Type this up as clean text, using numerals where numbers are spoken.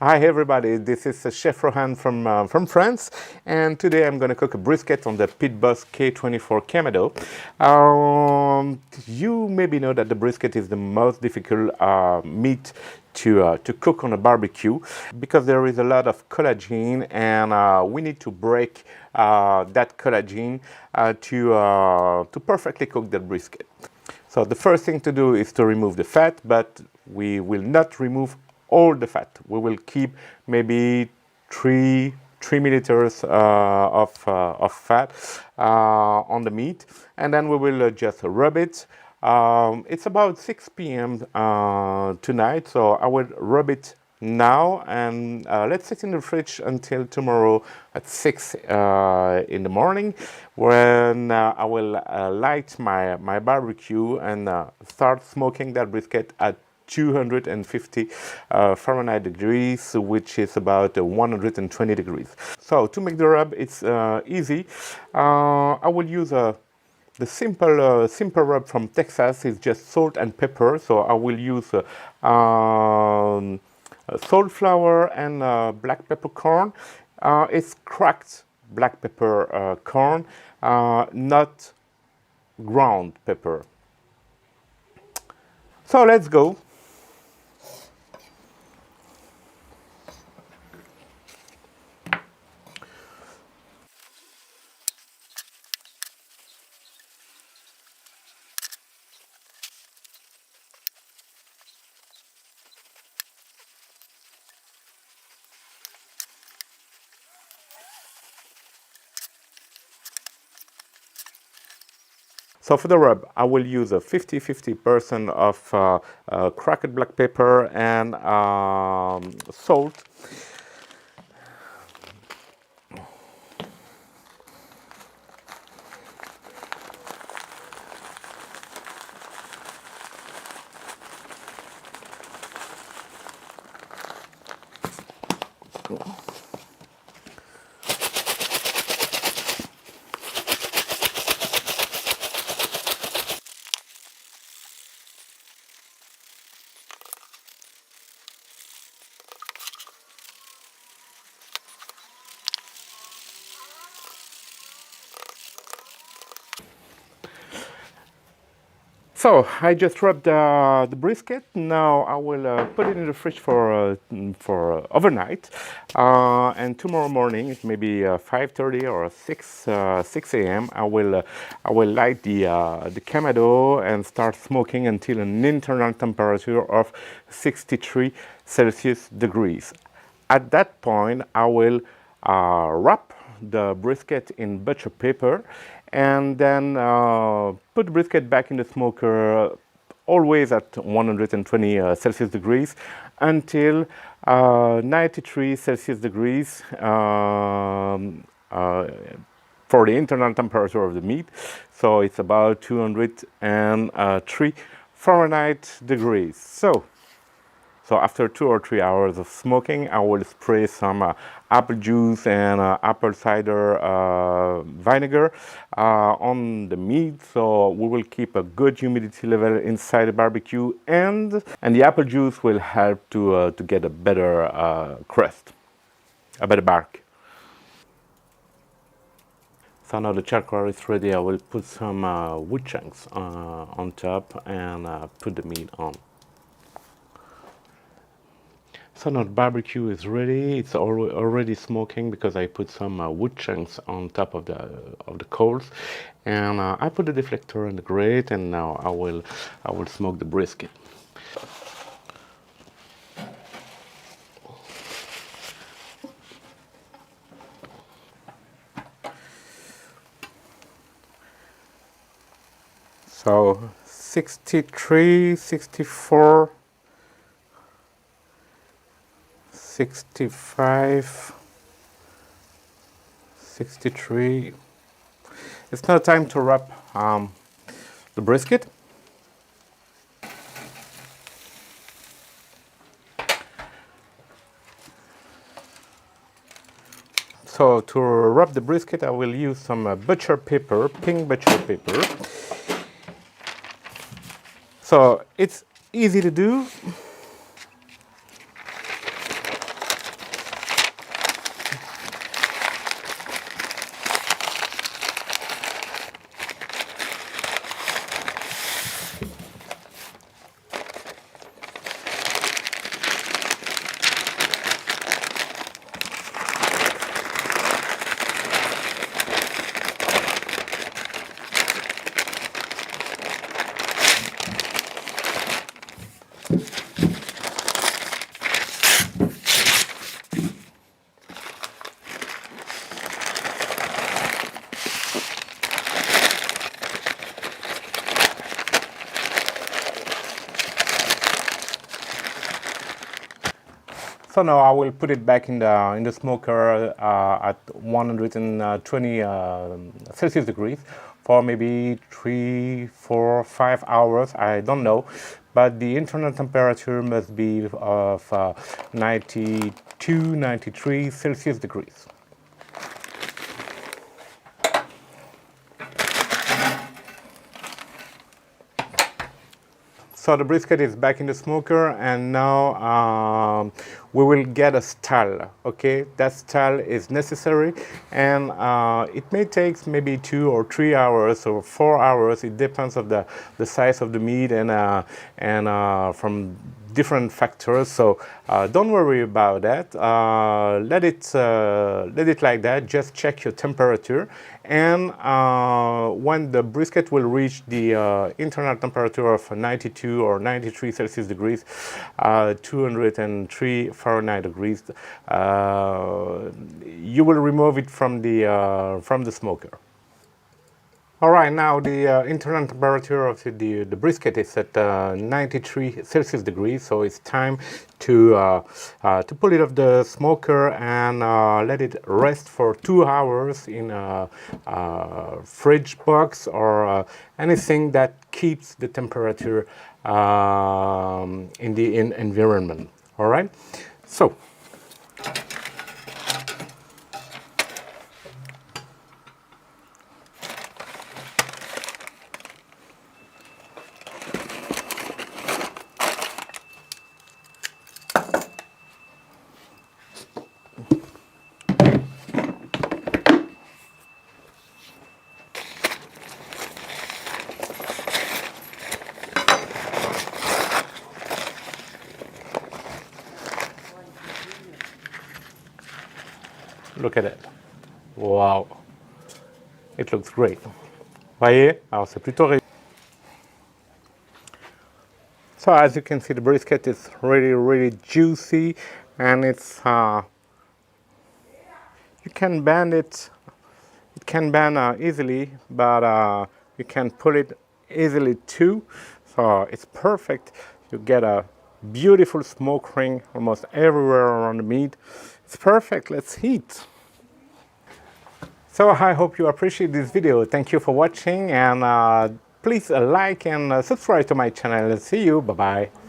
Hi everybody, this is Chef Rohan from France, and today I'm going to cook a brisket on the Pit Boss K24 Kamado. You maybe know that the brisket is the most difficult meat to cook on a barbecue because there is a lot of collagen, and we need to break that collagen to perfectly cook the brisket. So the first thing to do is to remove the fat, but we will not remove all the fat. We will keep maybe 3 milliliters of fat on the meat, and then we will just rub it. It's about 6 p.m. Tonight, so I will rub it now, and let's sit in the fridge until tomorrow at 6 in the morning, when I will light my barbecue and start smoking that brisket at 250 Fahrenheit degrees, which is about 120 degrees. So to make the rub, it's easy. I will use the simple rub from Texas. Is just salt and pepper. So I will use salt flour and black peppercorn. It's cracked black pepper corn, not ground pepper. So let's go. So for the rub, I will use a 50-50% of cracked black pepper and salt. So I just rubbed the brisket. Now I will put it in the fridge for overnight, and tomorrow morning, it may be 5:30 or 6 a.m. I will light the Kamado and start smoking until an internal temperature of 63 Celsius degrees. At that point, I will wrap the brisket in butcher paper, and then put the brisket back in the smoker, always at 120 Celsius degrees, until 93 Celsius degrees for the internal temperature of the meat. So it's about 203 Fahrenheit degrees. So after 2 or 3 hours of smoking, I will spray some apple juice and apple cider vinegar on the meat. So we will keep a good humidity level inside the barbecue, and the apple juice will help to get a better crust, a better bark. So now the charcoal is ready. I will put some wood chunks on top and put the meat on. So now the barbecue is ready. It's already smoking because I put some wood chunks on top of the coals, and I put the deflector on the grate, and now I will smoke the brisket. So 63, 64. 65, 63. It's now time to wrap the brisket. So to wrap the brisket, I will use some butcher paper, pink butcher paper. So it's easy to do. So now I will put it back in the smoker at 120 Celsius degrees for maybe 3, 4, 5 hours. I don't know, but the internal temperature must be of 92, 93 Celsius degrees. So the brisket is back in the smoker, and now we will get a stall. Okay, that stall is necessary, and it may take maybe 2 or 3 hours or 4 hours. It depends of the size of the meat and from different factors. So don't worry about that. Let it like that. Just check your temperature, and when the brisket will reach the internal temperature of 92 or 93 Celsius degrees, 203 Fahrenheit degrees, you will remove it from the smoker. All right, now the internal temperature of the brisket is at 93 Celsius degrees, so it's time to pull it off the smoker and let it rest for 2 hours in a fridge box or anything that keeps the temperature in the environment. All right, so. Look at it. Wow. It looks great. Voyez? Alors c'est plutôt réussi. So as you can see, the brisket is really juicy, and it's you can bend it. It can bend easily, but you can pull it easily too. So it's perfect. You get a beautiful smoke ring almost everywhere around the meat. It's perfect. Let's eat. So I hope you appreciate this video. Thank you for watching, and please like and subscribe to my channel. See you. Bye bye.